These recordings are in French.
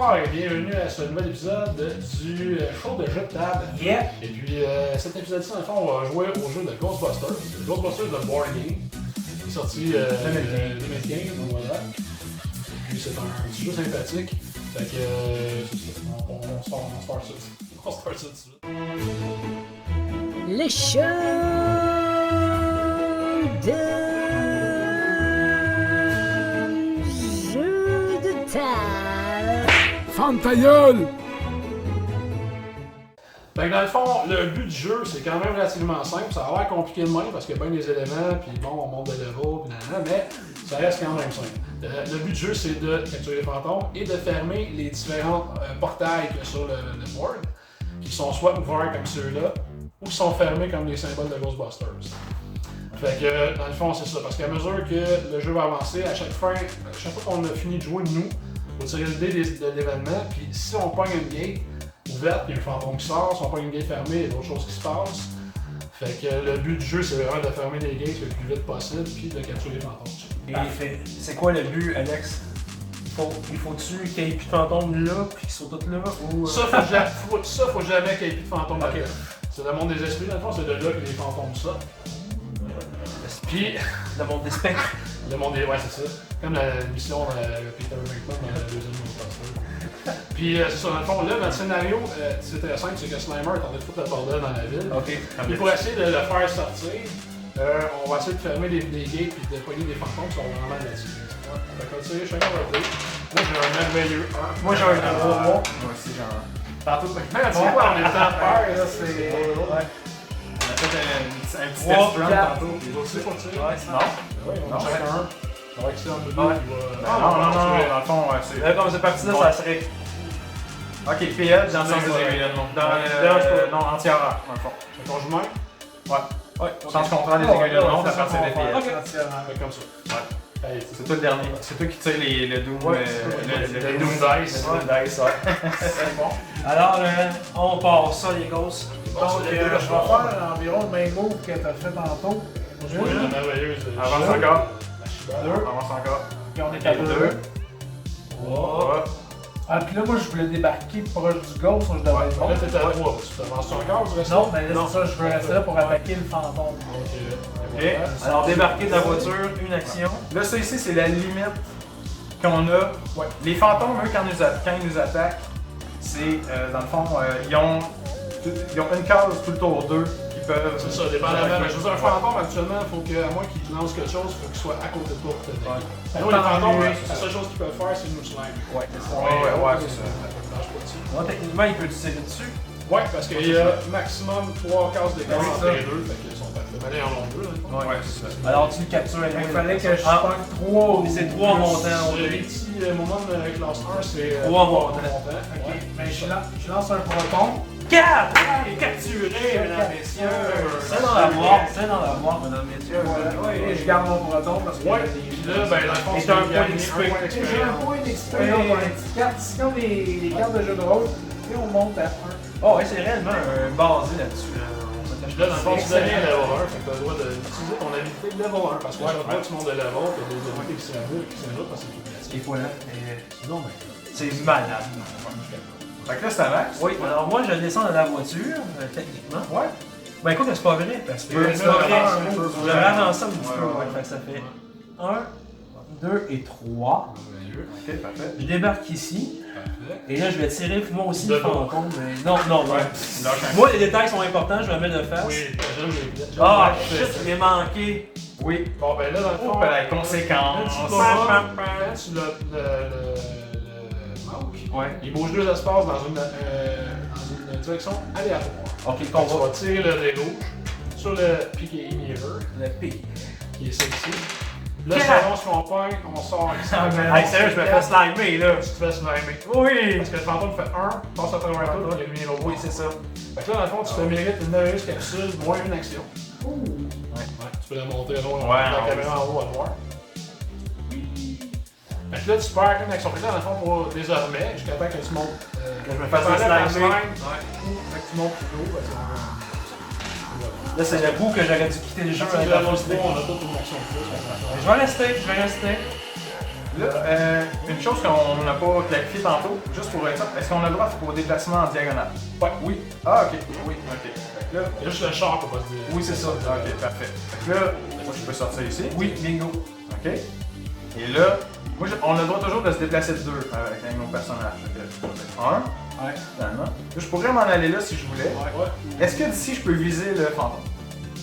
Bonsoir et bienvenue à ce nouvel épisode du show de jeu de table. Yeah. Et puis cet épisode-ci, dans le fond, on va jouer au jeu de Ghostbusters. Ghostbusters de Board Game. Il est sorti 2015, donc voilà. Et puis c'est un petit jeu sympathique. Fait que on start ça. On start ça tout de suite. Le show de jeu de table. Ferme ta gueule! Fait que dans le fond, le but du jeu, c'est quand même relativement simple. Ça a l'air compliqué de même parce qu'il y a bien des éléments, puis bon, on monte de level, puis nanana, mais ça reste quand même simple. Le but du jeu, c'est de capturer les fantômes et de fermer les différents portails qu'il y a sur le board, qui sont soit ouverts comme ceux-là, ou sont fermés comme les symboles de Ghostbusters. Fait que, dans le fond, c'est ça. Parce qu'à mesure que le jeu va avancer, à chaque fois qu'on a fini de jouer, nous, on tirer le dé de l'événement, puis si on pogne une gate ouverte, il y a un fantôme qui sort, si on pogne une gate fermée, il y a d'autres choses qui se passent. Fait que le but du jeu, c'est vraiment de fermer les gates le plus vite possible, puis de capturer les fantômes. Parfait. C'est quoi le but, Alex? Il faut-tu qu'il n'y ait plus de fantômes là, puis qu'ils soient tous là? Ou, Ça, faut jamais qu'il y ait plus de fantômes là. C'est le monde des esprits, dans le fond, c'est de là que les fantômes sortent. Puis, le monde des spectres. le monde des... Ouais, c'est ça. Comme la mission de Peter Venkman dans la deuxième Ghostbusters. Puis, c'est ça, dans le fond, là, notre scénario, c'est très simple, c'est que Slimer est en train de foutre le bordel dans la ville. Ok. Et pour essayer de le faire sortir, on va essayer de fermer les gates et de poigner des fantômes qui sont vraiment là-dessus. Ouais. Fait qu'on va tirer chacun votre dé. Moi, j'ai un merveilleux 1. Moi, j'ai un gros Moi aussi, genre. Tantôt, tu sais quoi, on est en peur, là, c'est... Ouais. On a fait un petit Trois, test run quatre. tantôt. Il va aussi pour tirer. Ouais, Non? Oui, on a chacun un. On va essayer en deux, Ouais. il va... Non, dans le fond, c'est. Là, comme c'est parti là, ça serait. Ok, PL dans le sens des Ouais. aiguillonnements. Dans Non, entièrement, dans le fond. Fait qu'on joue même. Ouais. Sens contraire des aiguillonnements, ça part des PL. Ok. Fait comme ça. Ouais. Hey, C'est toi le dernier. C'est toi qui tire le Doom. le Doom Dice. Ouais. Dice, ouais. C'est bon. Alors, on part ça, les gosses. Donc, je vais faire environ le même move que tu as fait tantôt. Oui, la merveilleuse. Avance encore. Deux. Avance encore. Puis on est à 2. Deux. Trois. Ah, puis là, moi, je voulais débarquer proche du ghost, je devais être bon. Là, t'es à 3. Tu t'avances encore, tu restes Non, mais là, c'est ça, je veux rester là pour attaquer le fantôme. Ok. Alors, débarquer de la voiture, une action. Là, ça ici, c'est la limite qu'on a. Ouais. Les fantômes, eux, quand ils nous attaquent, c'est, dans le fond, ils ont une case tout le tour d'eux qui peuvent. C'est ça, dépendamment. Mais je veux dire, un fantôme, actuellement, il faut qu'à moins qu'il lance quelque chose, il faut qu'il soit à côté de toi pour t'aider. Nous, les fantômes, la seule chose qu'ils peuvent faire, c'est nous slime. Ouais, c'est ça. Moi, techniquement, il peut tirer dessus. Ouais, parce qu'il y a maximum 3 cases d'écart entre les deux, fait qu'ils sont pas le balai en long deux. Ouais, c'est ça. Alors, tu le captures avec Il fallait que je Ah, pogne 3 ou... c'est 3 en montant. Le petit moment de classe 1, c'est 3 en montant. Ok, mais je lance un proton. 4! Capturé, mesdames et messieurs! C'est dans la boîte, mesdames et messieurs. Voilà, et je garde mon proton parce que... Ouais, puis là, ben, dans le fond, Et c'est t'as un un point point d'expérience. J'ai un point d'expérience dans les petites cartes. C'est comme les cartes de jeu de rôle. Et on monte à 1. Oh, ouais, c'est réellement basé là-dessus. Puis là, dans le fond, tu deviens level 1, fait que t'as le droit d'utiliser ton habilité de level 1, parce que chaque fois que tu montes de level, t'as des habilités qui s'ajoutent parce que c'est plus Et voilà. Non, mais... C'est malade. Fait que là, c'est à max. Oui, alors moi, je descends de la voiture, techniquement. Ouais. Ben écoute, c'est pas vrai, parce que Ouais, c'est pas vrai. ouais. Je ralance un petit peu, Ouais. ouais, fait que ça fait 1, 2 et 3. Ok, parfait. Je débarque ici, Parfait. et là, je vais tirer moi aussi De le dos. fantôme, mais non, non, non. Lâche un. Moi, les détails sont importants, je vais mettre de face. Oui, j'aime les billets. Ah, shit, il est manqué. Oui. Bon, ben là, dans le fond... Oh, la conséquence. Quand tu le manques, Ouais. il bouge 2 espaces dans une direction aléatoire. Ok, Donc, qu'on tu va. vas tirer le dé rouge sur le PKE Mirror, Le P. qui est celui-ci. Là, selon ce qu'on pogne, on sort ici. Hey, sérieux, je me fais slimer, là. Tu te fais slimer. Oui! Parce que le fantôme fait 1, passe à travers toi, il élimine l'autre. Oui, c'est ça. Fait que là, dans le fond, tu te mérites une merveilleuse capsule, moins une action. Ouais, tu peux la monter en haut, la caméra en haut à voir. Fait que là, tu perds une action. Fait que là, dans le fond, pour désormais, jusqu'à temps que tu montes. Que je me fasse slimer. Fait que tu montes plus haut. Là, c'est le bout que j'aurais dû quitter le jeu. On a toute une action de plus. Je vais rester, je vais rester. Là, une chose qu'on n'a pas clarifié tantôt, juste pour être ça, est-ce qu'on a le droit pour déplacement en diagonale? Ouais. Oui. Ah, ok. Oui, ok. Fait que là, Il y a juste le char qu'on va se dire. oui, c'est ça. Ah, ok, parfait. Fait que là, moi, je peux sortir ici. Oui, bingo. Ok. Et là, moi, on a le droit toujours de se déplacer de 2 avec un autre personnage. Fait que, 1, Ouais. finalement. Là, je pourrais m'en aller là si je voulais. Ouais. Est-ce que d'ici, je peux viser le fantôme?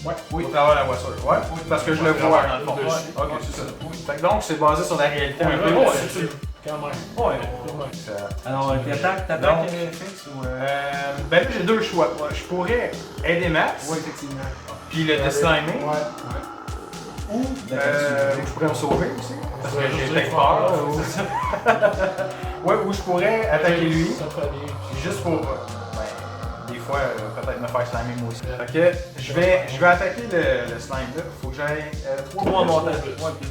Ouais. Oui. Au travers de la voiture. Ouais. Parce que je le vois dans le fond. Dessus. Ok, c'est ça. Fait que donc, c'est basé sur la réalité un peu. Ouais, C'est sûr. quand même. Ouais. Alors, Ok. t'attaques Donc, fixe ou. ben là, j'ai deux choix. Je pourrais aider Max, Oui, effectivement. puis le deslimer, Ou. ou je pourrais me sauver aussi, parce que j'ai peut-être peur. peur. Ouais, ou je pourrais attaquer lui, Ça te fait bien. puis juste pour, des fois, peut-être me faire slimer moi aussi. Fait que je vais attaquer le slime là. Faut que j'aille 3 Trois montants. plus. Ouais, plus.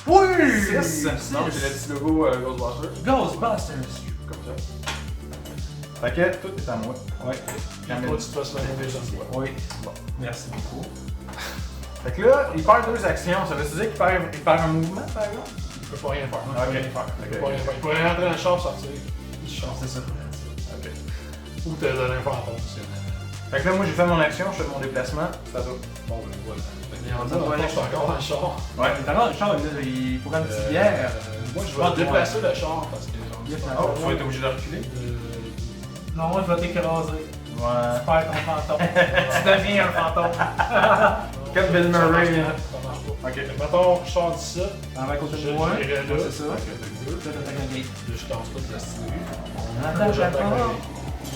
Oui! 6! Six. Non, j'ai le petit logo Ghostbusters, Ghostbusters. comme ça. Fait que tout est à moi. Ouais. Toi, tu te fasses la même déjà. Oui. Bon. Merci beaucoup. Fait que là, il perd 2 actions. Ça veut dire qu'il perd un mouvement, par exemple? Il peut pas rien faire. Ok. Il peut pas rien faire. Il pourrait rentrer dans le char, sortir. Il char. C'est ça. Ok. Ou te donner un fantôme. Fait que là, moi j'ai fait mon action, je fais mon déplacement, ça va. Bon, ben voilà. En disant, je suis encore dans le char. Ouais, mais d'abord, le char, là, il faut prendre une petite bière. Moi, je vais déplacer le char parce que. Oh, tu vas être obligé de reculer. Non, je vais t'écraser. Ouais. Tu perds ton fantôme. Tu deviens un fantôme. Comme Bill Murray. Ça marche pas. Ok. Mettons, je sors d'ici. On va à côté de Je moi. j'irai là. Ouais, c'est ça. Fait que deux. Là, t'attaques la gate. Là, je casse toute la style. On attaque la porte.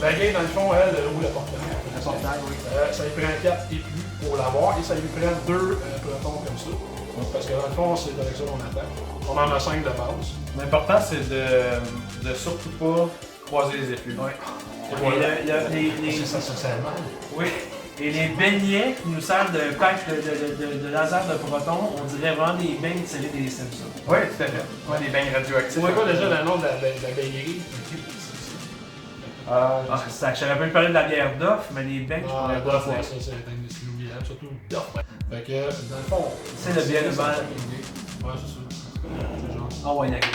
La gate, dans le fond, elle ouvre la porte. La portail, oui. Ça lui prend 4 et plus pour l'avoir et ça lui prend 2 pelotons comme ça. Parce que dans le fond, c'est avec ça qu'on attaque. On en a 5 de base. L'important c'est de surtout pas croiser les effluves. Ouais. Et Et voilà. les- Ça socialement. Oui. Et les beignets qui nous servent de pack de laser de proton, on dirait vraiment des beignes tirés des Simpsons. Oui, tout à fait. Ouais, des bains radioactifs. C'est quoi déjà le nom de la baignerie? Ah, ça, je savais pas parler de la bière d'off, mais les beignes, je Ah, pourrais Duff, pas ouais, dire. ça, c'est inoubliable. Surtout Duff. Fait que, dans le fond. C'est le bien de balle. Ouais, c'est ça. C'est genre. Ah ouais, la gueule.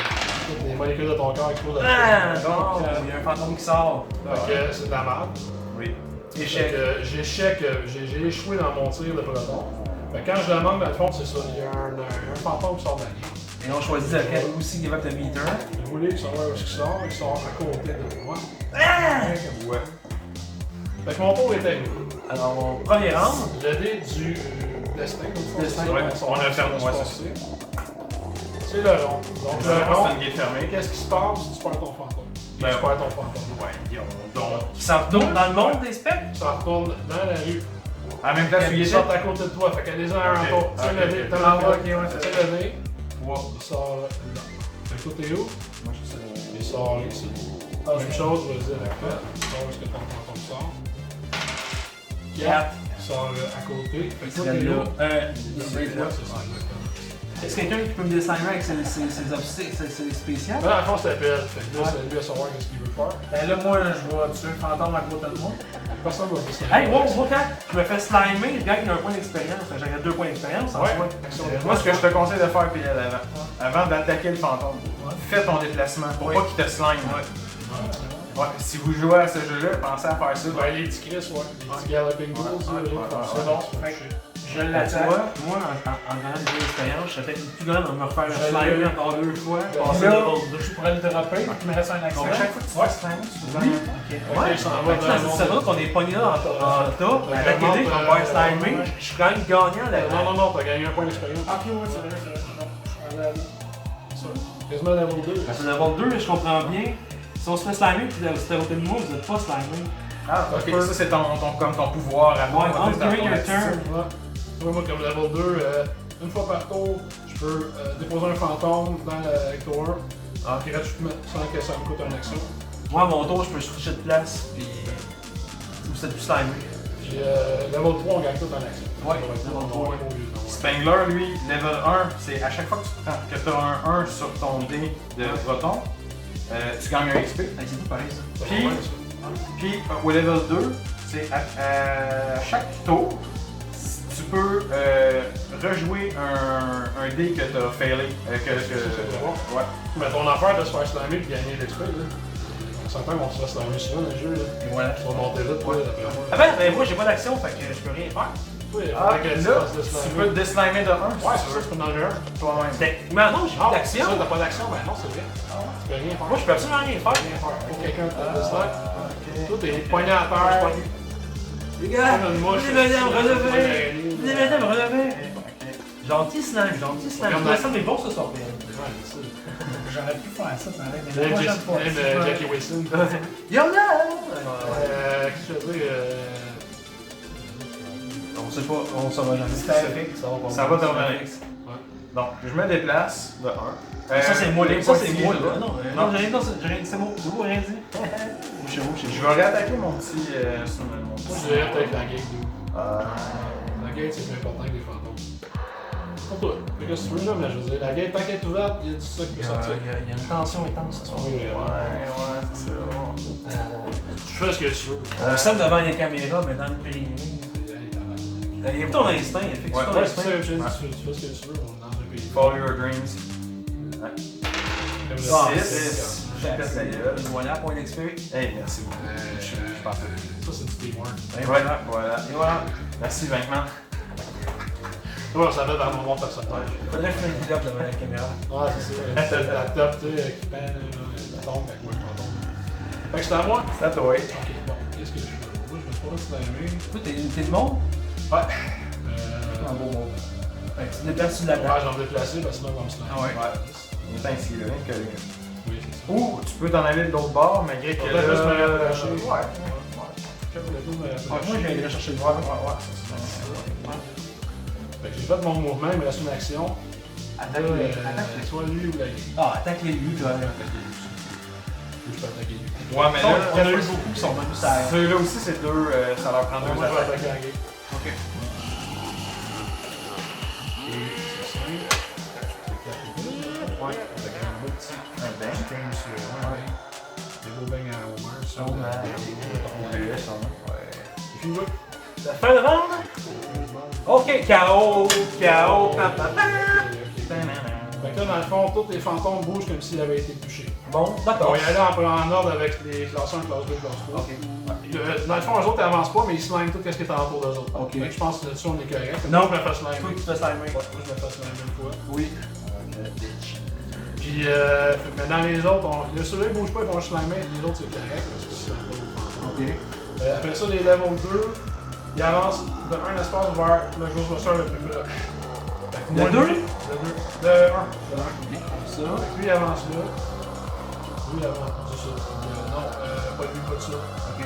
Toutes les molécules de ton corps explosent. Ah, non, il y a un fantôme qui sort. Fait que c'est de la merde. Oui. Échec. J'ai échoué dans mon tir de peloton. Fait que quand je demande, dans le fond, c'est ça. Il y a un fantôme qui sort de la game. Et on choisit lequel aussi qui va être le meter. Vous voulez qu'il savoir où il sort à côté de moi. Ouais. Fait que mon tour est arrivé. Alors, premier round. Le dé du destin. Destin, ouais. On a fermé, ouais, c'est le rond. Donc le C'est rond, une gate fermée. qu'est-ce qui se passe si tu perds ton fantôme? Ben, Tu perds ton fantôme. Ouais, donc. Qui s'en retourne dans le monde des spectres. Ça retourne dans la rue. En même temps, tu y Il es sort à côté de toi. Fait qu'allez-en un Ok. tour. Tiens le dé. Ok. T'as Ah, le ok, ouais, c'est Tiens le dé. 3. Il sort là. Fait que toi, t'es où? Moi, je sais. Il sort ici. Même chose, je vais dire avec toi. Il sort où est-ce que ton fantôme sort. 4. Il sort à côté. Fait que toi, t'es où? C'est là, c'est ça, exactement. Est-ce quelqu'un qui peut me descendre avec ses spéciales? Mais dans le fond, c'est appel. Fait que là, c'est lui à savoir qu'est-ce qu'il veut faire. Ben là, moi, je vais tuer le fantôme à côté de moi. Personne va se Hey, wow, quand je me fais slimer, le gars qui a un point d'expérience, j'aurais 2 points d'expérience en Ouais. soi. Moi, ce que je te conseille de faire, PL, avant d'attaquer le fantôme, fais ton déplacement pour pas qu'il te slime. Ouais, si vous jouez à ce jeu-là, pensez à faire ça. Ben, les petits Chris, ouais. Les petits Galloping Bulls, Ouais, là, ouais, comme ouais, ça. C'est bon. Tu Fait fais que je Tu l'attaque. vois, moi, en gagnant une expérience, je serais peut-être plus grande de me refaire un slimer encore 2 fois. Puis Passer là, level 2. je pourrais le dropper, il me reste un action. Donc, chaque fois que tu fais slimer, tu fais Ouais, il s'en va dans le c'est vrai qu'on est pogné là en top, à la télé, on va faire slimer, je suis quand même gagnant là. Non, non, non, t'as gagné un point d'expérience. Ok, ouais, c'est vrai, c'est vrai. Non, je vais aller. Quasiment level 2. C'est level 2, je comprends bien. Si on se fait slimer, puis c'était côté de moi, vous êtes pas slimer. Ah, ok, ça c'est comme ton pouvoir à Ouais, toi. on during your turn. Tu vois, moi, comme level 2, une fois par tour, je peux déposer un fantôme dans le tour gratuitement sans que ça me coûte une action. Moi, à mon tour, je peux switcher de place, puis vous êtes plus slimer. Puis level 3, on gagne tout en action. Ouais, level 3, Spangler, lui, level 1, c'est à chaque fois que tu as un 1 sur ton dé de proton, tu gagnes un XP. C'est tout pareil ça. Puis au level 2, c'est à chaque tour, tu peux rejouer un dé que t'as failé. Ouais. Mais ton affaire de se faire slammer et de gagner l'XP, là. On s'entend qu'on se fait slammer souvent dans le jeu, là. Et voilà. Tu vas monter vite, toi, d'après moi. Ah ben, moi j'ai pas d'action, fait que je peux rien faire. Oui, il Ah, faudrait que tu là, fasses le tu slammer. peux te déslamer de 1 Ouais, c'est ça, tu peux en enlever un. toi-même. Techniquement, non, j'ai Ah, pas c'est d'action. ça, t'as pas d'action? Ben non, c'est vrai. Tu peux rien faire. Moi, je peux absolument rien faire. rien faire. Faut que quelqu'un te déslame. Toi, t'es poigné à terre. Les gars, Comme une mouche. venez m'aider à me relever. Ouais, Venez m'aider à me relever. Gentil slime, gentil slime. Comme Je dans- ça mes bons ce soir, bien. Ouais, c'est ça. J'aurais pu faire ça, ça allait, mais la Même prochaine fois. Jackie Wilson. Yola! Qu'est-ce que je veux dire? On sait pas, on saura jamais. C'était fixe. Ça va te revenir. Donc, je me déplace de 1. Ça c'est moi, ça c'est moi. là. Non, j'ai rien dit, c'est moi. Vous rien dit. Je suis Je vais réattaquer mon petit. Moi, je dirais peut-être la gate, dude. Euh, La gate, c'est plus important que les fantômes. Pour toi. Fait que si tu veux, là, mais je veux dire, la gate, tant qu'elle est ouverte, il y a du ça qui peut sortir. Il y a une tension intense ce soir. Oui, ouais, c'est ça. Tu fais ce que tu veux. On sonne devant les caméras, mais dans le privé. Il y a ton instinct, effectivement. Ouais, ton Ouais, c'est instinct. ça, je te dis, tu fais ce que tu veux, on est dans un pays. Follow your dreams. Comme Ah, le 6. Je pète la gueule. Voilà, point d'XP. Hey, merci beaucoup. Je pense que. Ça, c'est du teamwork. Et Voilà, voilà. Et voilà. Merci, Vincman. Ouais, ça va dans mon personnage. Faudrait que je fasse une vidéo devant la caméra. Ouais, c'est ça. C'est la top, tu sais, qui peine, la tombe, avec moi, je m'en tombe. Fait que c'est à moi. C'est à toi. Ok, bon, qu'est-ce que je fais? Moi, je me suis pas slammer. Toi, t'es le monde? Ouais. Un beau mot. Fait que tu déplaces sur la Ouais, table. j'en vais déplacer parce que sinon, on va me slammer. Ah ouais. Il est ainsi, là, rien que. Oui, c'est ça. Ou tu peux t'en aller de l'autre bord, malgré que. Faudrait juste me rapprocher. Ouais. Moi, je viens de chercher le Ouais, droit. ouais, Fait que j'ai fait mon mouvement, il me reste une action. Attaque Là, les. soit lui ou la gate. Ah, attaque les lui, toi. Lui, je peux attaquer lui. Ouais, mais Il y en a là, eu beaucoup qui sont venus ça. ceux-là aussi, c'est deux, ça leur prend deux Moi, je vais attaques. attaquer la gate. Ok. Et c'est 5. C'est 4. Ouais, avec un beau petit. Un bang. 15 sur le 1. Des beaux bangs à Homer. Ça, Oh, des beaux Ouais. Il finit là. La fin de round? Ok, KO, KO, Fait que là, dans le fond, tous les fantômes bougent comme s'ils avaient été touchés. Bon, On d'accord. va y aller en ordre avec les classes 1, classe 2, classe 3. Ok. Dans le fond, eux autres, ils avancent pas, mais ils sliment tout ce qui est alentour d'eux autres. Ok. Fait que je pense que là-dessus, on est correct. Non. Moi, je me fais slimer. Toi, tu te fais slimer. Ouais, moi, je me fais slimer une fois. Oui. Puis, mais dans les autres, ceux-là, ils bougent pas, ils vont slimer. Les autres, c'est correct, parce que c'est un peu Ok. après ça, les level 2, ils avancent de un espace vers le Ghostbuster le plus proche. Le 2? Le 1. Le 1. Ça. Lui, il avance là. Lui, il avance. C'est ça. Non, pas lui, pas de ça.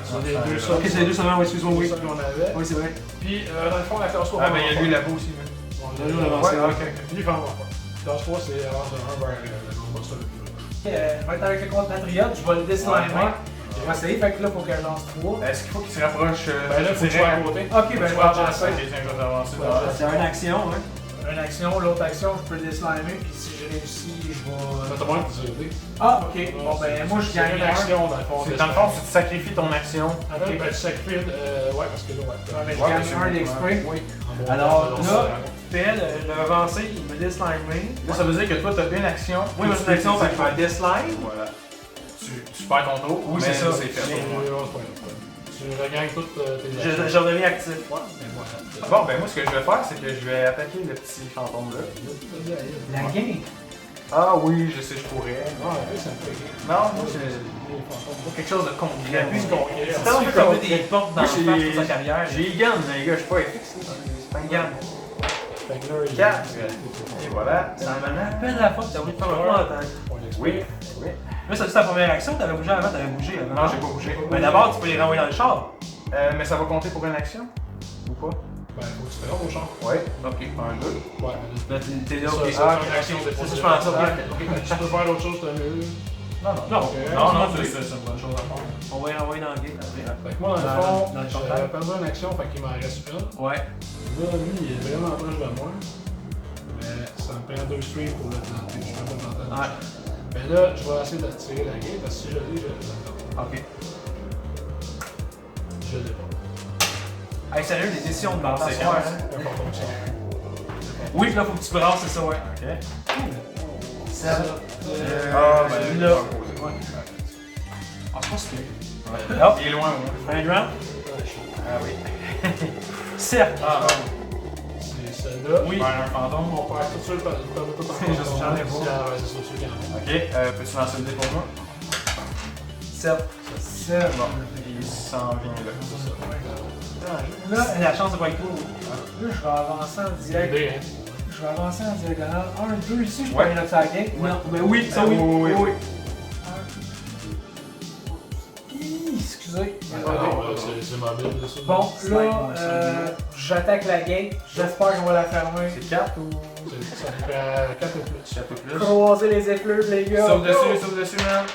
C'est les deux ça. Ok, c'est les deux seulement, oui, excuse-moi, oui. C'est ça qu'on avait. Oui, c'est vrai. Puis, dans le fond, la classe 3. Ah, ben il y a lui là-bas aussi, mais. On Lui, a on avance, ouais, ouais. ok. Lui, il va avoir pas. Classe 3, c'est avance de 1 vers le Ghostbuster le plus proche. Je vais être avec le compatriote, je vais le deslimer. Je vais essayer, fait que là, il faut que je lance 3. Est-ce qu'il faut qu'il se rapproche? Ben là, il faut que tu sois à côté. Ok, ben je vais avancer. C'est une action, hein. Une action, l'autre action, je peux le deslimer, puis si je réussis, je vais. T'as moins de tirer. Ah, ok. Bon, ben moi, je gagne une un. action, dans le fond. Dans le fond, tu te sacrifies ton action. Ok, ben tu sacrifies. Ouais, parce que là, ouais. Ouais, mais je Ouais, gagne c'est un bon. d'XP. Oui. Alors, là, Phil, le avancé, il me deslimer. Là, ça veut dire que toi, t'as une action. Oui, mais c'est une action, fait que je vais deslime. Voilà. Tu perds ton tour. Oui, mais c'est ça. C'est fait. Tu regagnes toutes tes Je actions. redeviens actif. Ouais, mais voilà. Bon, ben moi, ce que je vais faire, c'est que je vais attaquer le petit fantôme là. La game. Ah oui, je sais, je pourrais. Ouais, oui, ça me fait rire. Non, moi, c'est quelque chose de concret. Il a pu concret. C'est un peu comme des portes dans Moi, le face pour sa carrière. J'ai gun, les gars, je suis pas FX. C'est pas une gun. Fait que là, il 4. Et voilà. Ça me rappelle la fois que t'as voulu te faire un plan en temps. Oui. Oui. Là, c'est ta première action, t'avais bougé avant, t'avais bougé avant. Non, j'ai pas bougé. Mais d'abord, tu peux les renvoyer dans le char. Mais ça va compter pour une action? Ou pas? Ben, faut que tu te rendes au champ. Ouais. Ok. 1, 2. Ouais, Là, t'es là, Ça, ok. ça, Ah, c'est une action, c'est c'est pas ça, je ça. pense, ok. Tu peux faire autre chose, t'as mieux. Non, Non, non, c'est c'est une bonne chose à faire. On va y renvoyer dans le gate après. Fait que moi, dans le fond, Dans le j'ai portail. perdu une action, fait qu'il m'en reste une. Ouais. Là, lui, il est vraiment proche de moi. Mais ça me prend 2 streams pour le planter. Je peux pas planter. Ouais. Ben là, je vais essayer de tirer la game parce que si je l'ai, je l'ai. Ok. Je l'ai pas. Hey, sérieux, des décisions de bande, C'est c'est quoi, quand, hein? Un fantôme, ça. Oui, là, faut que tu brasses, c'est ça, ouais. Ok. Ça. Ah, ben celui-là. là. Ah, c'est pas super. Ouais. Il est loin, moi. Un grand? Ah oui. Certes. Ah, bon. C'est celle-là. Oui. Faire un fantôme. On perd tout ça, pas tout en J'en ai pas. C'est sûr qu'il y en a. Ok, peux-tu lancer le dé pour moi? Certes. C'est Bon, il s'en vient là. C'est ça. Là, La chance de pas être cool. là, je vais avancer en C'est direct. l'idée, hein. Je vais avancer en diagonale. 1, 2 ici, je peux Ouais. aller là sur la gate. Non, mais oui, ça oui. Oui. Excusez. Ah non, c'est mobile, là, ça. Bon, Slide, là, ça, j'attaque la gate. J'espère qu'on va la fermer. C'est 4 ou. Ça fait 4 ou plus. 4 ou plus? Croisez les effluves, les gars. Sauf dessus, man.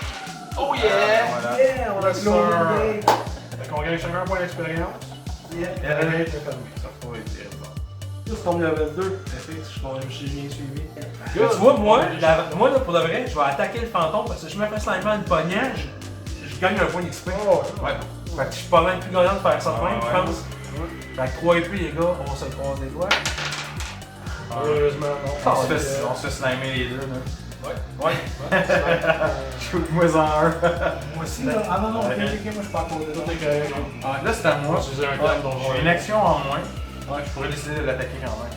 Oh Voilà. Yeah, on a Yes, closé sir. la gate. Fait qu'on gagne chacun un point d'expérience. Yeah. Et la gate est fermée. Ça va être terrible. Là, c'est ton level 2. J'ai bien suivi. Good. Tu vois, moi, là, pour de vrai, je vais attaquer le fantôme parce que si je me fais slimer une pognage, je gagne un point d'XP. Ouais. Fait que je suis pas mal plus gagnant de faire ça de même, je Ouais. pense. Fait que 3 et plus, les gars, on se croise les doigts. Heureusement, non. On se fait slimer les deux, là. Ouais. Shoot-moi en un. Moi aussi, là. Ah non, non, ok, ok, moi je suis pas à côté de Tout toi. est correct. Ah, là, c'est à moi. Utiliser un terme dont J'ai une action en moins. Je pourrais décider de l'attaquer quand même.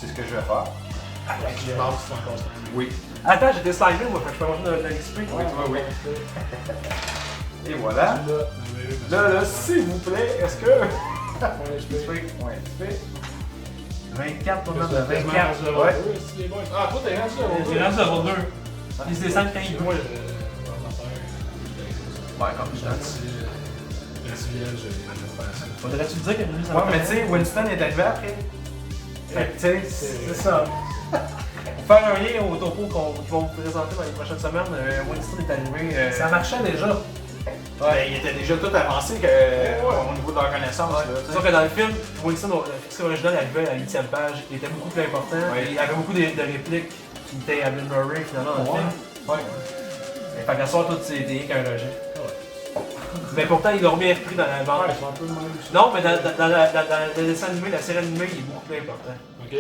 C'est ce que je vais faire. Je marque, c'est encore ça. Oui. Attends, j'étais slimé, moi, fait que je peux avoir de l'XP. Oui. Et voilà. Là, s'il vous plaît, est-ce que. Ouais. 24 pour notre de Quasiment 24. rendu level Ouais. 2, c'est les boys. Ah, toi, t'es rendu J'ai level rendu level 2. Puis c'est 5 15. Moi, Ouais, comme je Faudrait-tu le dire que lui, ça Ouais, mais tu sais, Winston est arrivé après. Fait que, tu sais, C'est ça. Pour faire un lien au topo qu'ils vont vous présenter dans les prochaines semaines, Winston est arrivé. Ça marchait déjà. ben, il était déjà tout avancé au niveau de leur connaissance. là, tu sais. Sauf que dans le film, Winston, le fixe original arrivait à la 8e page, il était beaucoup plus important. Ouais. Et il y avait beaucoup de répliques qui étaient à Bill Murray finalement dans le film. Ouais. Et fait qu'à soir, tout c'est rien qu'un rejet. Mais pourtant, ils l'ont bien repris dans la bande. Ouais, ils sont un peu le même. Non, mais dans le dessin animé, la série animée, il est beaucoup plus important. Ok.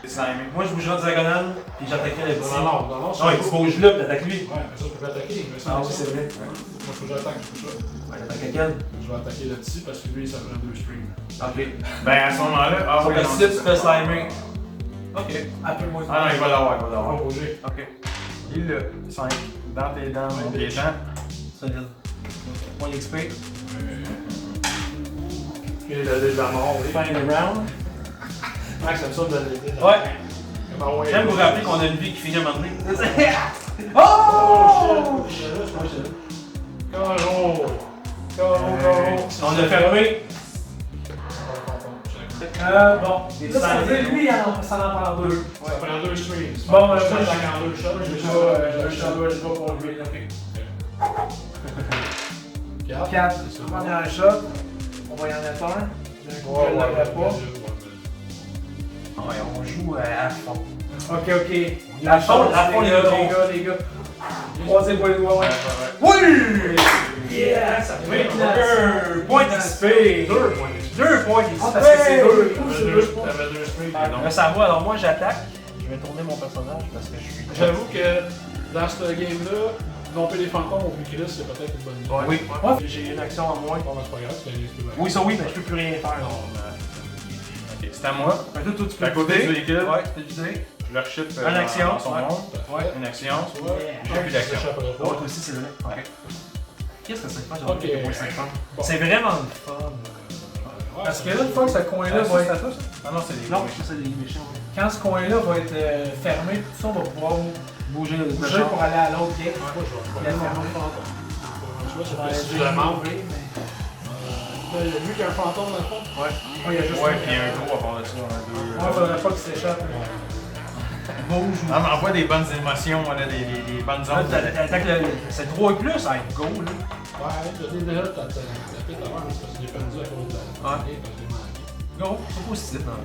C'est slimé. Moi, je bougerai en diagonale, puis j'attaquerai le petit. Non, Non, c'est il bouge là, puis t'attaques lui. Ouais, mais ça, je peux l'attaquer. Mais ça, Ah oui, c'est vrai. Moi, il faut que j'attaque, je peux ça. Ouais, t'attaques quelqu'un. Je vais attaquer le petit parce que lui, ça prend 2 streams. Ok. Ben, à ce moment-là. Ah, Faut oui, que non, si c'est tu ça. fais slimer. Ok. Appelle-moi. Ah non, il va l'avoir, il va On va l'avoir. bouger. Ok. Il l'a. 5. Dans tes dents, mon pied champ. Solide. Point d'XP. Et la dé de la mort, oui. Fin de round. Max, ça me sonne de l'aider. Ouais. J'aime vous rappeler qu'on a une vie qui finit à un moment donné. Oh shit! Carreau! On l'a fermé. Bon. Les Là, ça veut dire, dessins. lui, ça en prend deux. Ça prend 2 streams. Bon, je moi, t'attaque en 2 shots. Je vais pour lui. 4. 4. Première shot. On va y en mettre un. D'un coup, je ne l'aurai pas. Ouais, on joue à fond. Ok, ok. À fond, les les gars, gars. les gars. Troisième point de doigt, ouais. Oui! Yeah! Ça fait fait classe. 2 points d'XP. 2 points d'XP. 2 points Ah, parce que c'est deux. T'avais 2 streams. Là, ça va. Alors, moi, j'attaque. Je vais tourner mon personnage parce que je suis. J'avoue que dans ce game-là, domper les fantômes au plus Chris, c'est peut-être une bonne idée. Oui. Ouais. J'ai une action en moins. Bon, ben, c'est pas grave, c'est un XP. Oui, ça oui, mais je peux plus rien faire. Non, Ok, c'est à moi. Fait que toi, tu peux À côté du véhicule. Ouais, t'as visé. Je le rechute Une action. dans son Ouais. monde. Ouais. Une action. Tu vois? J'ai plus d'action. J'échapperai Oh, pas. toi aussi, c'est vrai. Ok. Qu'est-ce que c'est que ça? Ok. Bon. C'est vraiment le fun. Ouais, Parce que c'est là, une fois que ce coin-là va être. Ah non, c'est des. Non, ça, c'est des méchants. Quand ce coin-là va être fermé, tout ça, on va pouvoir Bouger le bouger pour aller à l'autre gate. Moi, je vais La pas fermer. Tu vois, Ouais, c'est j'ai plus vraiment. enlevé, mais- Il y a lui qui a un fantôme dans le fond. Ouais, il y a juste Ouais, un- puis un gros à part de ça, on a deux. Ouais, faudrait pas qu'il s'échappe. Bouge. Ah, mais envoie des bonnes émotions, là, des bonnes Là, ondes. t'attaques le. C'est 3 et plus, ça va être go, là. Ouais, t'as des déjà, t'as fait avant, parce que j'ai perdu à cause de la. Ouais. parce que j'ai manqué. Go. C'est positif, non?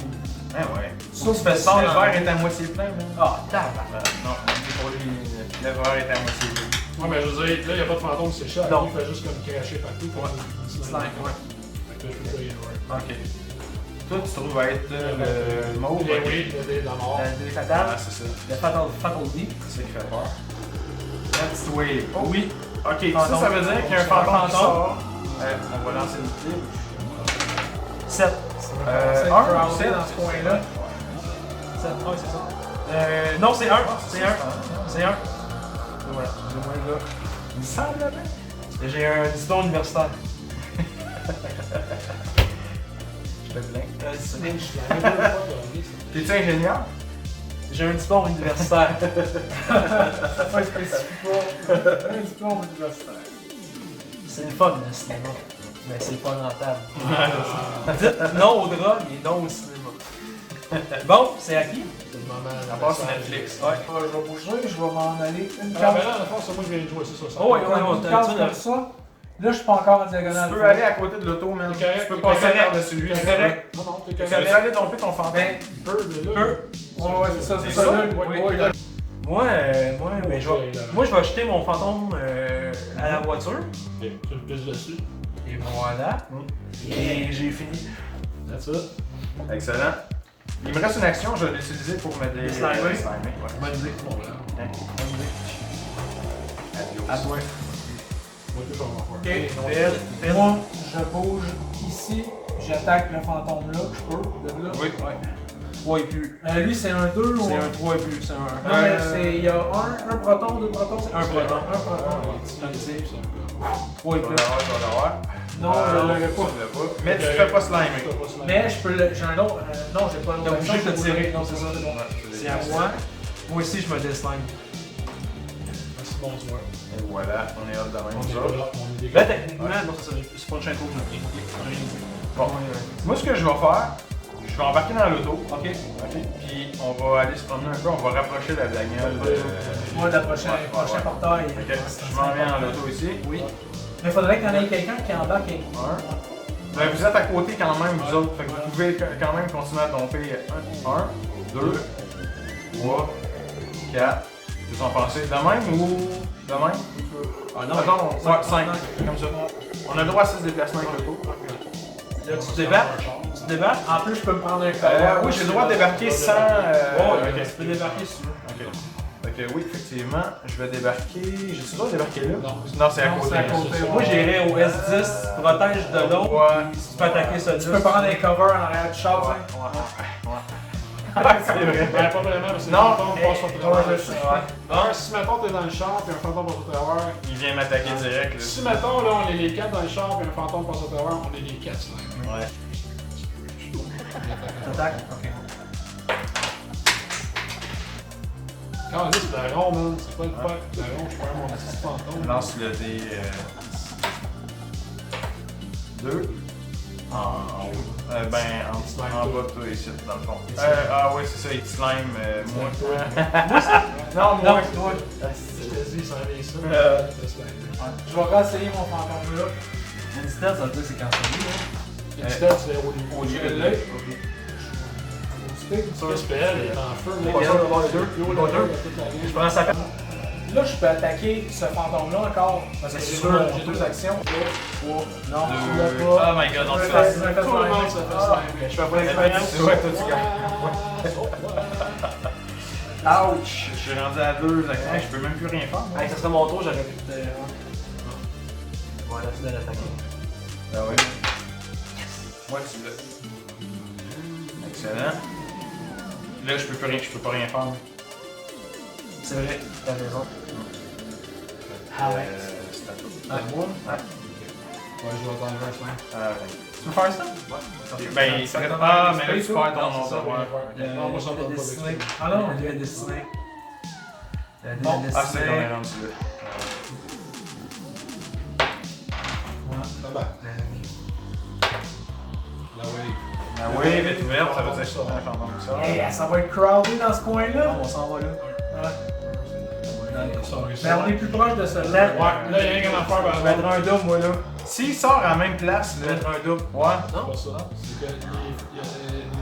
Ah ouais. Sauf que tu fais Ça, ça le dans. verre est à moitié plein, man. Ah, tabarnak. Non, pour lui, le verre est à moitié vide. Ouais, mais je veux dire, là, il n'y a pas de fantôme qui s'échappe. Non. Il fait juste comme cracher partout. Ouais. Slime, ouais. que je peux payer, ouais. Ok. Toi, tu trouves à être le mauve? Eh oui, le dé de la mort. Le dé fatal. Ah, c'est ça. Le fatal D. C'est ça qui fait peur. La petite wave. Oh. Oui. Ok, Fantôme. ça veut dire qu'il y a un fantôme qui sort. On va lancer une clé. 7. C'est un, crowded sept. dans ce coin-là. 7. Ouais, c'est ça. Non, c'est 1. C'est 1. C'est 1. Voilà. Le moins là. Il me semble bien. J'ai un diplôme universitaire. Je te plains. Je l'avais deux fois gagné, ça. T'es-tu ingénieur? J'ai un diplôme universitaire. Ouais, spécifie pas. Un diplôme universitaire. C'est le fun, le cinéma. Mais c'est pas rentable. Dites non aux drogues et non au cinéma. Bon, c'est à qui? C'est le moment. À part sur Netflix. Ouais. Je vais bouger, je vais m'en aller une Ah, carte. ben là, dans le fond, c'est moi qui viens de jouer, c'est ça. Oh, oui, oui, Une oui, carte t'as comme ça. Là, je suis pas encore en diagonale. Tu peux aller à côté de l'auto, man. C'est correct, Tu peux c'est passer correct. par-dessus lui. C'est correct. Non, non, t'es Tu correct. veux aller domper ton fantôme? Ben, Peu de là. Peu. ouais, c'est ça, c'est C'est ça. ça? Là, Oui, ouais, là. Moi, ben, moi, je vais acheter mon fantôme à la voiture. Tu le pisses dessus. Et voilà. Et j'ai fini. That's it. Excellent. Il me reste une action, je vais l'utiliser pour me Slimer. slimer. Ouais. Bonne idée. Bon, là. Adios. À toi. Moi, tout, on va Ok, faire. Phil. Moi, je bouge ici, j'attaque le fantôme là, je peux, de là. Oui. Ouais. 3 et plus. Lui, c'est un 2 ou C'est un... un 3 et plus. C'est un. Non, mais c'est... Il y a un proton, deux protons, c'est Un proton. Un proton. C'est un C. 3 et Je vais plus. l'avoir, je vais l'avoir. Non, je l'aurais pas. Tu l'as pas. Mais tu fais pas slimer. Mais je peux le... J'ai un autre... non, j'ai pas T'as l'autre obligé de action, te je peux tirer. le- Non, c'est ça. C'est à moi. Moi aussi, je me déslime. C'est bon, tu vois. Et voilà, on est hop de On même. est nous autres. là, on est des Là, gars. techniquement, non, c'est ça. C'est pas une chaîne rouge. Bon. Moi, ce que je vais faire, je vais embarquer dans l'auto. Ok. Puis on va aller se promener un peu, on va rapprocher la bagnole. Moi, le prochain portail. Ok, je m'en viens dans l'auto ici. Oui. Mais il faudrait qu'il y en ait quelqu'un qui embarque avec moi. Ben, vous êtes à côté quand même, vous autres. Fait que vous pouvez quand même continuer à domper 1, 2, 3, 4. Vous en pensez de même ou de même? Ah non. Attends, ouais, 5. Comme ça. On a le droit à 6 déplacements avec l'auto. Là, tu débarques. Tu débarques. En plus, je peux me prendre un cover. Oui, j'ai le droit de débarquer sans. Oh, ok. tu peux débarquer si tu veux. Ok. Fait que oui, effectivement, je vais débarquer. J'ai-tu le droit de débarquer là? Non. Non, c'est à Non, côté. c'est à côté. Moi, j'irais au S10, protège de l'autre. Ouais. Tu peux attaquer celui-là. Tu peux prendre un cover en arrière du char, Ouais, tu sais. c'est vrai. Ben, pas vraiment, parce que Non. le fantôme passe au Ouais, travers. je sais. Si mettons t'es dans le char puis un fantôme passe au travers, Il vient m'attaquer direct. Là. si mettons là on est les 4 dans le char puis un fantôme passe au travers, on est les 4 slimes. Ouais. T'attaques. Ok. Quand on dit c'est la ronde, man, c'est pas le fuck. La ronde, je prends mon petit fantôme. Lance le dé. 2. En haut. Ben, en bas de toi ici, dans le fond. Ah ouais, c'est ça, il te slime, moi. Non, moi. toi. Vas-y, ça revient ça. Je vais réessayer mon fantôme là. Une distance, ça veut dire que c'est cancellé. Le stade, c'est au lieu de l'œil. Tu Ça, SPL est en feu. Pas sûr d'avoir les deux. Pas deux. Je prends sa peine. Là, je peux attaquer ce fantôme-là encore. Parce que j'ai deux actions. Non. Oh my god, on se fait. Tout le monde se fait slimer. Je fais pas l'expérience. Ouais, toi tu gagnes. Ouch! Je suis rendu à 2 actions, je peux même plus rien faire. Hey, ça serait mon tour, j'aurais pu te. Voilà, tu dois l'attaquer. Ah oui. Moi tu l'as. Excellent. Là je peux pas rien faire. C'est vrai, t'as raison. Ah ouais. C'est à toi. À moi? Ouais. Ouais, je vais t'enlever un slime. Ah ouais. Tu veux faire ça? Ok, ben, il serait. Ah, mais là tu perds ton nom. Non, moi, ça me donne pas dessiné. d'explication. Ah non, Le dessiné. Le Bon, Ah, c'est qu'on est dessiné. rendu là. Ça va. La wave. La wave est ouverte, ça veut dire que c'est un fantôme qui sort. Hey, ça va être crowded dans ce coin-là. On s'en va là. Mais on est plus proche de celui-là. Ouais, là, il y a rien à faire. Je vais mettre un double, moi là. S'il sort à la même place, Je vais là. mettre un double. Ouais. C'est pas ça. C'est que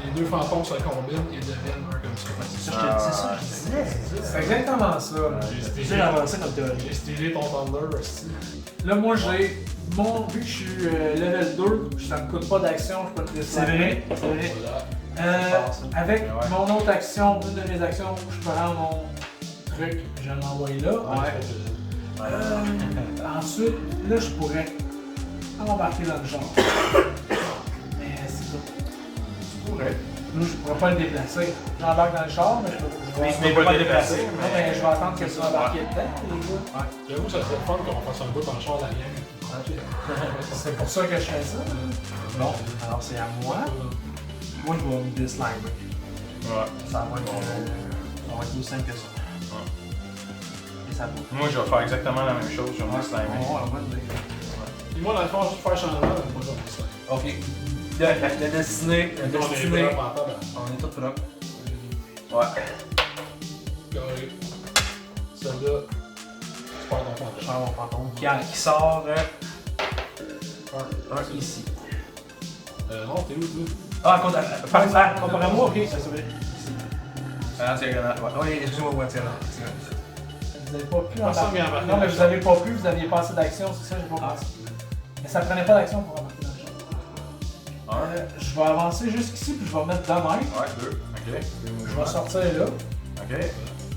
les deux fantômes se combinent et deviennent un comme ça. C'est ça que je disais. C'est exactement ça. J'ai C'est stylé avancé comme théorie. J'ai stylé ton Thunder aussi. Là, moi, j'ai vu que je suis level 2, ça me coûte pas d'action, je peux te C'est vrai, c'est vrai. Voilà. Avec Ouais. mon autre action, une de mes actions, je peux rendre mon truc, je vais l'envoyer là. Ensuite, là, je pourrais embarquer dans le genre. Mais c'est ça. Tu pourrais. Là, je pourrais pas le déplacer. J'embarque dans le char, mais je vais. Tu peux pas le déplacer, Non, mais je vais attendre que tu embarques dedans, les gars. J'avoue, ça serait fun qu'on fasse un bout en char de la gang. C'est pour ça que je fais ça. Bon, alors c'est à moi. Moi, je vais me dislimer. Ouais. Ça va être plus simple que ça. Et ça vaut. Moi, je vais faire exactement la même chose, je vais me slimer. On va le dire. Puis moi, dans le fond, juste faire changement, mais moi, j'aime ça. Ok. Le destiné. Le On est destiné. vraiment en table. On est tous prêts. Ouais. Carré. Celle-là, tu perds ton fantôme. Je vais mon fantôme. Qui sort un ici. Non, t'es où, toi? Ah, comparé à moi, ok, ça c'est vrai. En diagonale, ouais. Oui, excuse-moi, ouais, c'est là. Vous n'avez pas pu Personne embarquer. vient embarquer Non, dans mais le vous char. n'avez pas pu, vous aviez pas assez d'action, c'est ça, je vais passer. Mais ça prenait pas d'action pour embarquer dans le char. Je vais avancer jusqu'ici, puis je vais mettre 2 mètres. Ouais, 2. Ok. Je vais sortir là, Ok.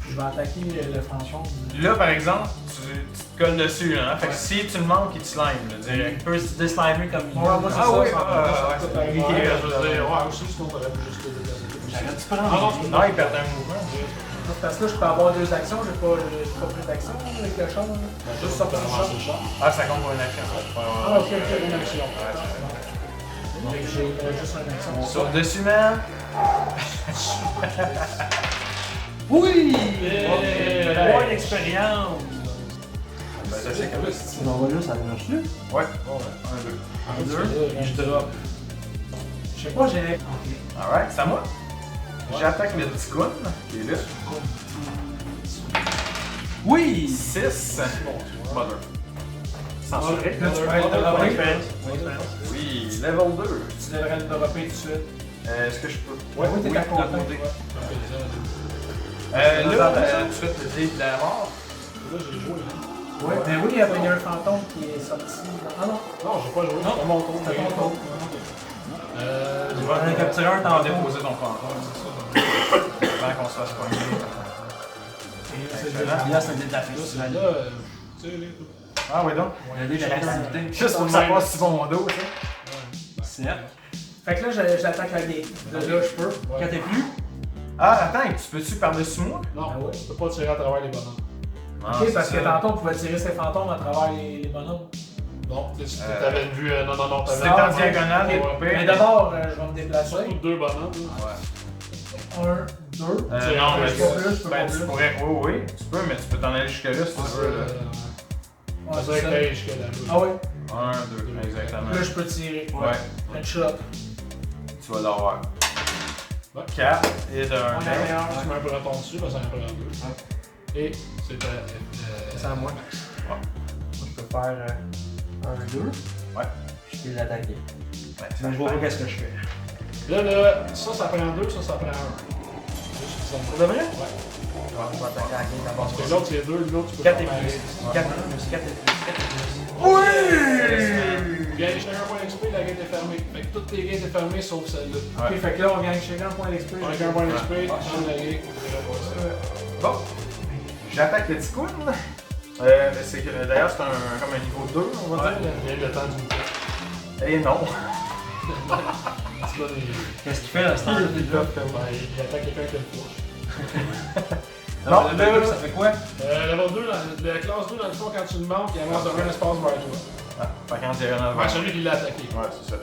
puis je vais attaquer le fantôme. Là, par exemple, tu te colles dessus, hein. Fait que si tu le manques, il te slime, là, direct. Il peut se dislimer comme il Ouais, moi, c'est Ah ça. oui, ça. Ouais, ouais. je veux dire, ouais, aussi, sinon t'aurais pu juste le déplacer. J'aurais-tu Ah non, prendre? c'est Non, il perd un mouvement. Parce que là, je peux avoir 2 actions, j'ai pas pris d'action avec le char. Juste sortir du char. le char. Ah, ça compte pour une action. Ah, ok, une action. Donc j'ai juste une action. Sur dessus, man. Oui! Yeah! Point d'expérience! Ben, ça, c'est comme ça. On va juste aller là-dessus. Ouais. Un, 2. Un, deux, et je drop. Je sais pas, j'ai. Alright, c'est à moi. J'attaque le petit gun, qui est là. Oui! 6. Mother. Censuré. Là, tu pourrais le dropper. Oui, level 2. Tu devrais le dropper tout de suite. Est-ce que je peux? Oui, t'es à de côté. côté. Là, tu fais le dé de la mort. Là, j'ai joué. Oui, mais oui, il y a un fantôme qui est sorti. Ah non, Non, j'ai pas joué. C'est pas mon tour. c'est ton tour. Je On a capturé un On va tantôt. déposer ton fantôme. Avant qu'on se fasse pogner. Excellent. Là, c'est le dé de la Là, fesse. c'est là, tu sais, Ah oui donc. Le dé de la facilité. Juste pour que ça passe sur mon dos, ça. C'est Fait que là, j'attaque la gate. Là, je peux. Quand t'es plus, Ah, attends, tu peux-tu par-dessus moi? Non, Ah ouais? tu peux pas tirer à travers les bonhommes. Ok, parce que tantôt, on pouvait tirer ses fantômes à travers les bonhommes. Non, t'avais une vue. Non, Si t'avais t'es en ouais. diagonale, Ok. t'es pas pire. Mais d'abord, je vais me déplacer. surtout 2 bonhommes. Ouais. 1, 2. Non, mais Je peux pas plus, je peux ben, pas tu plus. pourrais. Oui, oui, tu peux, mais tu peux t'en aller jusque là si tu veux. Là. Ouais, C'est vrai c'est que ça. t'ailles jusqu'à là. Ah oui, 1, 2, exactement. là, je peux tirer. Ouais, Un shot. tu vas l'avoir. Ouais. 4 et d'un. On a meilleur. Tu mets un breton dessus, parce que c'est un breton 2. Et c'est c'est à moi. Ouais. Je peux faire 1, 2. Ouais. Je peux l'attaquer. Ouais, Mais je vois pas qu'est-ce que je fais. Là, ça prend 2, ça prend 1. Juste ça. Pour de vrai? Ouais. Je vais attaquer la game d'abord. Parce que l'autre, c'est 2, l'autre, tu peux 4 et faire plus. 4 plus, 4 et plus, 4 et plus. Tu gagnes chacun un point d'XP, la gate est fermée. Fait que toutes tes gates sont fermées sauf celle-là. Ok, fait que là, on gagne chacun un point d'XP. Chacun un point d'XP, tu changes la gate. Bon. J'attaque le petit coup. C'est que d'ailleurs, c'est comme un niveau 2, on va Ouais, dire. il y a le temps d'une Et non. C'est pas des. Qu'est-ce qu'il fait là, ce temps-là? Il attaque quelqu'un qui a le push. Non, Le level, ça fait quoi? Level 2, la classe 2, dans le fond, quand tu le manques, il avance d'un espace vers toi. Ah, fait qu'en diagonale. Ouais, celui qui l'a attaqué. Ouais, c'est ça.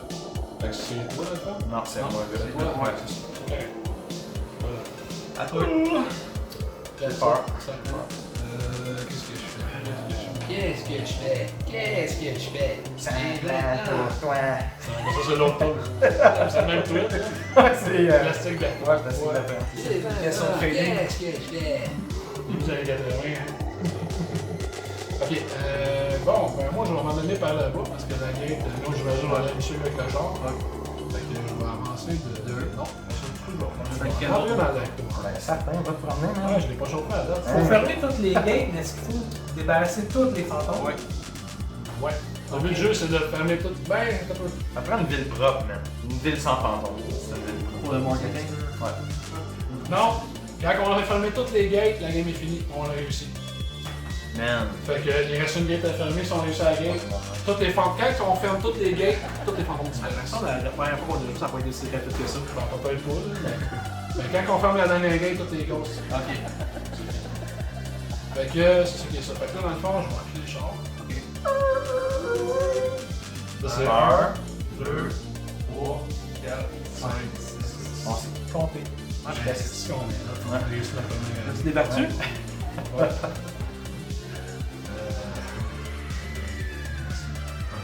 Fait que c'est toi, dans le fond? Non, c'est Non, moi. c'est là. toi. Ouais, c'est ça. Ok. Voilà. À toi. J'ai peur. Qu'est-ce que je fais? Qu'est-ce que je fais? Ça C'est l'autre tour. C'est le même tweet. Ouais, c'est. Plastique de Ouais, c'est la Question de trading. Qu'est-ce que je fais? Vous avez 80, hein? Ok, bon, ben moi je vais m'en aller par là-bas parce que la gate, moi je vais aller dessus avec le char. Fait que je vais avancer de 2. Non, je vais rentrer dans la cour. Ben, certain, va te promener, man. Ouais, je l'ai pas chauffé à date. Faut fermer toutes les gates, mais est-ce qu'il faut débarrasser tous les fantômes? Ouais. Ouais. Le but du jeu, c'est de fermer tout. Ben, un peu. Ça prend une ville propre, man. Une ville sans fantôme. C'est une ville propre. Pour le marketing. Ouais. Non, quand on a fermé toutes les gates, la game est finie. On a réussi. Man. Fait que il reste une gate à fermer, si on réussit à la gate. Toutes les fantômes, quand on ferme toutes les gates, toutes les fantômes disparaissent. La première fois qu'on a vu, ça n'a pas été si rapide que ça. Bon, peut-être pas, là, mais quand on ferme la dernière gate, toutes les ghosts. Ok. Fait que c'est ça qui est ça. Fait que là, dans le fond, je vais appuyer les chars. Ça, c'est 1, 2, 3, 4, 5, 6. On s'est compté. Ah, je reste ici, on est là. On a réussi la première. Tu débattu? Ouais.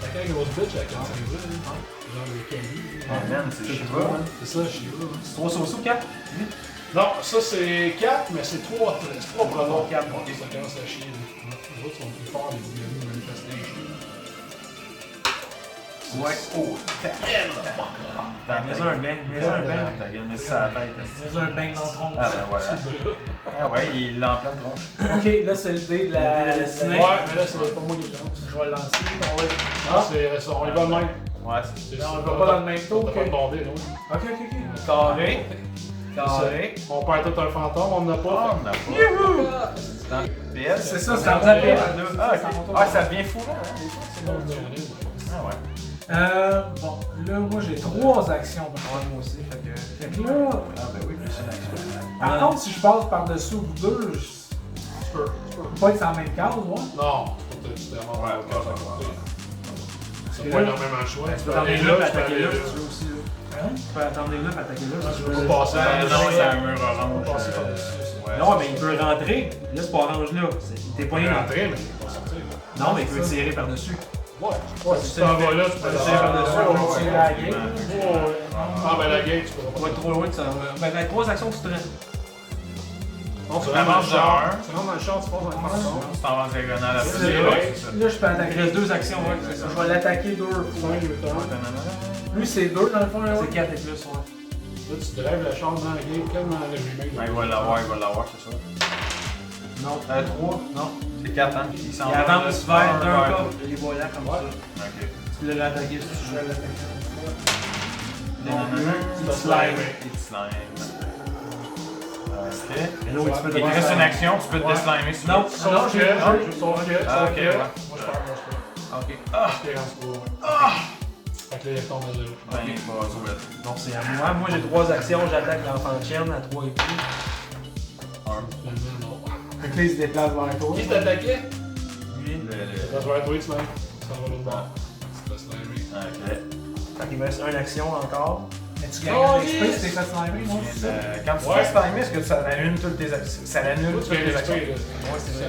T'as qu'un grosse bitch avec un cerveau, genre le Cali. Oh man, c'est Shiva. C'est ça, Shiva. C'est 3 sauceaux, 4? Non, ça c'est 4, mais c'est 3 pronos. 4. Ok, ça commence à chier. Les autres sont plus forts, les ennemis manifestent les chiens. Ouais. Oh, Mets un bang, mets un bang. Ta gueule, mais ça à la tête. Mets un bang dans le tronc. Ah ben voilà. Ah ouais, il l'a en pleine tronche. Ok, là c'est le dé de la destinée. Ouais, mais là c'est pas moi qui lance. Je vais le lancer. Ah, c'est ça, on y va de même. Ouais, c'est Non, on va pas dans le même tour. On Ok, va pas demander, non? ok. Carré. Carré. On perd tout un fantôme, on en a pas. on n'a pas. PS, C'est ça, c'est Ça en me fait. rappelle. Ah, ok. Ah, ça devient fou là, hein? Ah ouais. Bon, là, moi j'ai 3 actions pour moi aussi. Fait que là, Ah ben oui, plus une action. par contre, si je passe par-dessus vous deux, je peux pas être sur la même case, moi. Non, tu t'es vraiment Ouais, pas ouais. C'est pas énormément de choix. Tu peux attendre là, puis attaquer là, tu si tu veux aussi. Là. Tu peux attendre là, puis attaquer là, si tu peux veux. pas passer Non, par-dessus. c'est un mur On orange. va passer par-dessus. Ouais. Non, mais il peut rentrer. Là, c'est pas orange là. T'es Il poigné peut dans. rentrer, mais il peut pas sortir. Non, mais il peut tirer par-dessus. Ouais, si tu t'en vas là, tu peux tirer par-dessus, on va tirer à la game. Ah, ben la game, tu peux On va être trop loin de ça. Ben, avec 3 actions, tu te rends. Non, tu Ça rentres dans le marche char. dans un. Tu rentres dans le char, tu passes dans le fantôme. C'est en diagonale après. C'est vrai. Là, je peux Il attaquer. reste 2 actions, ouais, c'est ça. Je vais l'attaquer 2 fois. 5, 8, 1. Lui, c'est 2 dans le fond, là. C'est 4 et plus, ouais. Là, tu drives la chambre dans la game, comme dans le remake. Il va l'avoir, c'est ça. Non. 3? Non. C'est 4 ans. Il s'en Il va. avance vers d'un cas. Les voyants comme ça. Ok. Tu l'as attaqué si tu veux l'attaquer. Il slime. Il slime. Ok. Et là, tu peux Il te reste une action, tu peux te déslimer si tu veux. Non. Sauf que, Ah, ok, ouais. moi je perds. Ok. Je t'ai rendu pas. Fait que là, il retombe à 0. Ben, il va jouer. Donc c'est à moi. Moi j'ai 3 actions. J'attaque l'enfant de chienne à 3 et plus. Fait que là, il se déplace vers toi. Qui t'attaquait? Lui. Ça se va être oui, tu m'as. Ça va l'autre bord. Tu te slimer. Ok. Fait qu'il me reste 1 action encore. Mais tu gagnes Oh, un XP yes! si t'es fait slimer, moi, c'est ça. Quand tu Ouais. fais slimer, est-ce que ça annule toutes tes actions? Ça annule Toi, toutes tu fais tes les actions? XP, là. Ouais, c'est vrai.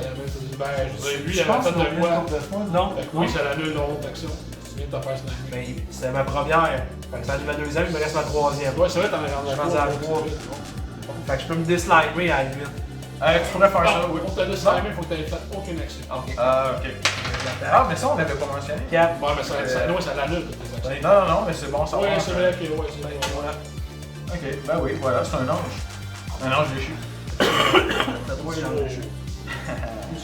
Ben, je veux dire, lui, il Je avait pense fait qu'on de vient quoi? une couple de fois. Non. Fait que oui, ça l'annule l'autre action. Tu viens de te faire slimer. Ben, c'est ma première. Fait que ça annule ma deuxième, il me reste ma troisième. Ouais, c'est vrai, t'en as rendu Je pense à 3. Fait que je peux me déslimer à la limite. Tu pourrais faire ça, oui. Pour te slimer, il faut que tu aies fait aucune action. Ah, ok. Ah, mais ça, on l'avait pas mentionné. 4. Ouais, mais ça l'annule toutes les actions. Non, mais c'est bon, ça Ouais, va. c'est vrai que, ouais, c'est vrai. Voilà. Ok, ben oui, voilà, c'est un ange. Un ange déchu. T'as 3 Tu j'en vas ai au- joué.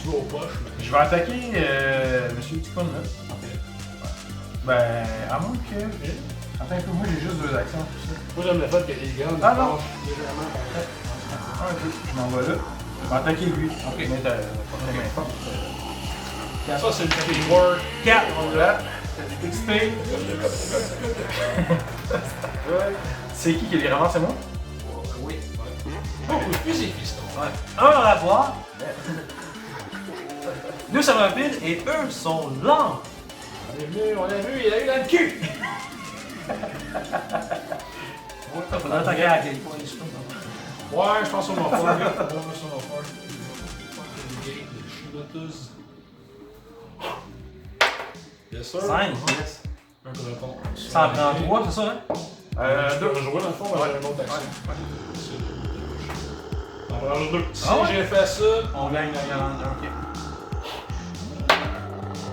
tu vas aux poches, mais. Je vais attaquer Monsieur Ticone là. Ben, à moins que. Attends un peu, moi j'ai juste 2 actions. Moi, j'aime le fait que les guns. Ah, non. Légèrement. Ok, je m'en vais là. Je vais attaquer lui. Ok, mais t'as pas très bien fort. Ça, c'est le teamwork. 4. Là, XP. c'est qui les ramasse, c'est moi? Oui. Oh, plus c'est fiston. 1 dans la boîte. 2 sur un pile et eux sont lents. On a vu, il a eu dans le cul. Faudrait attaquer à la clé. Ouais, je pense qu'on va faire. Yes, sir. 5. Yes. Un coup de pont. Ça en prend 3, c'est ça, hein? Tu peux rejouer dans le fond, j'ai une autre action. On va rajouter 2. Si Ah ouais? j'ai fait ça, On gagne la grande 1. Ok.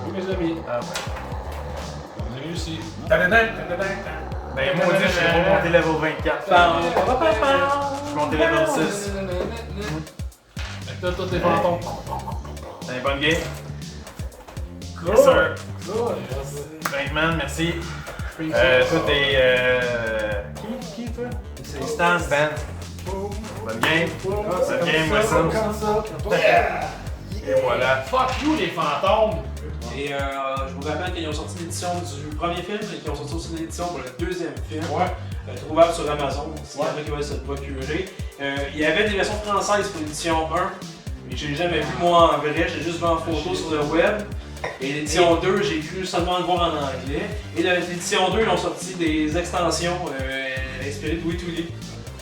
oui, mes amis, Ah ouais. on a réussi. Ben, moi, je suis remonté level 24. Je suis monté level 6. Fait que là, tous tes fantômes. C'est une bonne game. Cool. Yes, sir. Bankman, merci. Toi, t'es. Qui, toi? C'est Stan. Bonne game. Bonne game, Wilson. Et voilà. Fuck you, les fantômes! Et je vous rappelle qu'ils ont sorti l'édition du premier film et qu'ils ont sorti aussi l'édition pour le deuxième film. Ouais. Trouvable sur Amazon, s'il y en a qui veulent se le procurer. Il y avait des versions françaises pour l'édition 1, mais je l'ai jamais vu moi en vrai, j'ai juste vu en photo sur le web. Et l'édition 2, j'ai pu seulement le voir en anglais. Et l'édition 2, ils ont sorti des extensions inspirées de Wee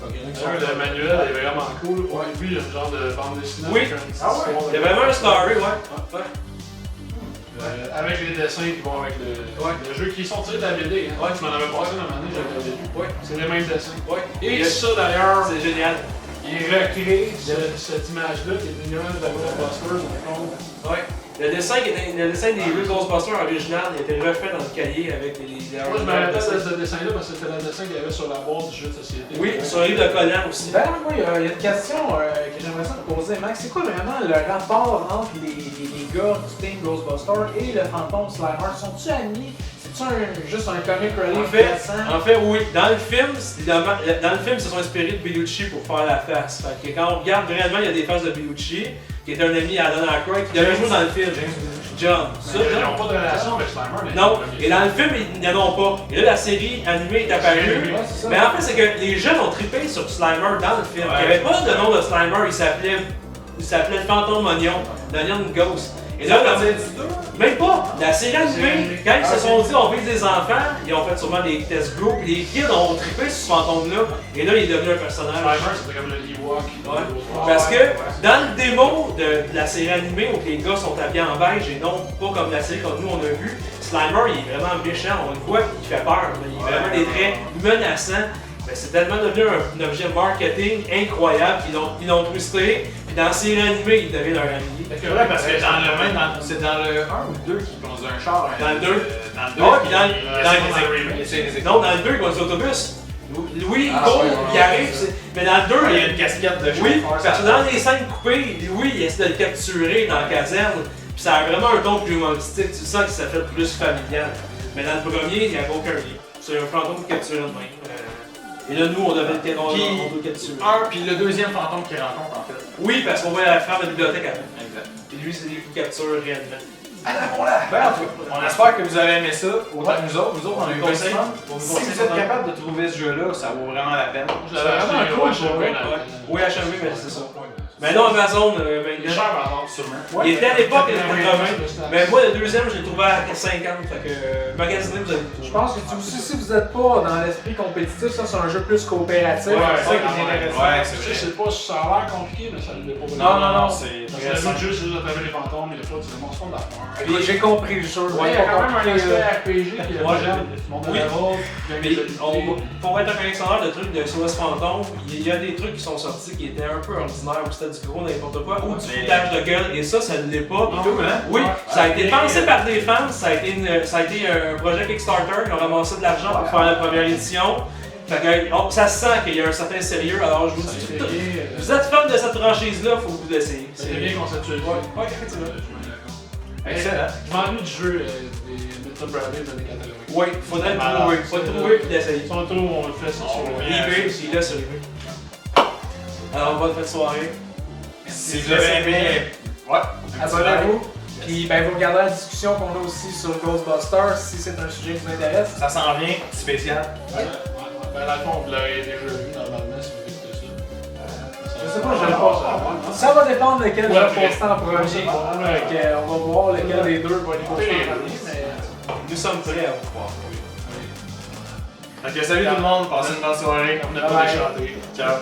Le manuel est vraiment cool. Au début, il y a un genre de bande dessinée. Oui. Avec une histoire Il y a vraiment un story, ouais. avec les dessins qui vont avec le jeu qui sont tirés de la BD. Hein. Tu m'en avais passé dans ma année, j'avais vu. C'est les mêmes dessins. Et ça d'ailleurs, C'est génial. il recrée cette image-là qui est une image de Ghostbusters. Ouais. Le dessin des deux Ghostbusters original, il a été refait dans le cahier avec les Moi, je me rappelle de ce dessin-là parce que c'était le dessin qu'il y avait sur la boîte du jeu de société. Oui, sur le livre de Conan aussi. Ben, moi, il y a une question que j'aimerais ça te poser, Max. C'est quoi vraiment le rapport entre les gars du Team Ghostbusters et le fantôme Slimer? Sont-ils amis? C'est-tu juste un comic relief récent? En fait, oui. Dans le film, ils se sont inspirés de Bellucci pour faire la face. Fait que quand on regarde réellement, il y a des faces de Bellucci, qui est un ami à Don Aykroyd, qui devait jouer dans le film. John. Ça, Ils John. n'ont pas de relation avec Slimer, mais. Non, et dans le film, ils n'en ont pas. Et là, la série animée est apparue. Ouais, c'est ça. Mais en fait, c'est que les jeunes ont trippé sur Slimer dans le film. Il n'y avait pas de nom de Slimer, il s'appelait le Fantôme Onion, l'Onion Ghost. Et là, même pas! La série animée, quand ils se sont dit on veut des enfants, ils ont fait sûrement des test groups, les kids ont trippé sur ce fantôme-là, et là, il est devenu un personnage. Slimer, c'était comme le Ewok. Ouais. Parce que dans le démo de la série animée où les gars sont habillés en beige et non pas comme la série comme nous on a vu, Slimer il est vraiment méchant, on le voit, il fait peur, il a vraiment des traits menaçants. Ben, c'est tellement devenu un objet marketing incroyable qu'ils l'ont twisté, puis dans la série animée il devient leur ami. Ouais, parce que c'est dans le 1 ou 2 qu'ils conduisent un char. Dans le 2. Dans le 2. Ouais, puis non, dans le 2 il conduit l'autobus. Louis, il court, il arrive, mais dans le 2, Il y a une casquette de chauffeur. oui, parce que dans les scènes coupées, Louis il essaie de le capturer dans la caserne, puis ça a vraiment un ton plus humoristique, tu sens que ça fait plus familial. Mais dans le premier, il n'y avait aucun lien. C'est un fantôme capturé de même. Et là, nous, on devait le capturer. Puis le deuxième fantôme qu'il rencontre, en fait. Oui, parce qu'on va faire la bibliothèque avant. Exact. Et lui, c'est lui qui capture réellement. Ben, en tout cas, on espère que vous avez aimé ça, autant que nous autres. Nous autres, on a eu bien du fun. Si vous êtes capable de trouver ce jeu-là, ça vaut vraiment la peine. Je l'avais acheté cool pour vrai. Oui, HMV, mais c'est ça. Mais non, Amazon, Il est cher, par exemple, sûrement. il était à l'époque, il était 80. Mais moi, le deuxième, je l'ai trouvé à 50. Fait que, magasinez, vous avez tout. Je pense que si vous n'êtes pas dans l'esprit compétitif, ça c'est un jeu plus coopératif. Ouais, c'est ça qui est intéressant. Ouais, Je sais pas si ça a l'air compliqué, mais ça ne l'est pas. Non, c'est Parce que le but du jeu, c'est juste d'attraper les fantômes, et des fois, tu les monstres d'affaires. Puis j'ai compris le jeu. Ouais, il y a quand même un aspect RPG qui est Ouais, j'aime. Monde de oui. level, Mais pour être un collectionneur de trucs de SOS Fantôme, il y a des trucs qui sont sortis qui étaient un peu ordinaires, ou c'était du gros n'importe quoi, ou du foutage de gueule, et ça ne l'est pas. Oui, ça a été pensé par des fans, ça a été un projet Kickstarter, ils ont ramassé de l'argent pour faire la première édition. Fait que, ça se sent qu'il y a un certain sérieux, alors je vous dis, vous êtes fan de cette franchise-là, il faut que vous l'essayiez. C'est bien conceptualisé. Ouais, effectivement. excellent. Je m'ennuie du jeu des Tom Bradley de Decathlon. Oui, faudrait le trouver. Faut le trouver et l'essayer. Son tour, on le fait sur eBay, il est là sur eBay. Alors, bonne fin de soirée. Si vous avez aimé, ouais, Abonnez-vous. Puis ben, vous regardez la discussion qu'on a aussi sur Ghostbusters si c'est un sujet qui vous intéresse. ça s'en vient, spécial. Ben, dans le fond, vous l'aurez déjà vu normalement si vous écoutez ça. Je sais pas, je le passe. Ça va dépendre de lequel je vais poster en premier. Fait on va voir lequel des deux va être posté en premier. Mais Nous sommes prêts à vous voir. Donc, salut tout le monde, passez une bonne soirée. On a pas déchanté. Ciao.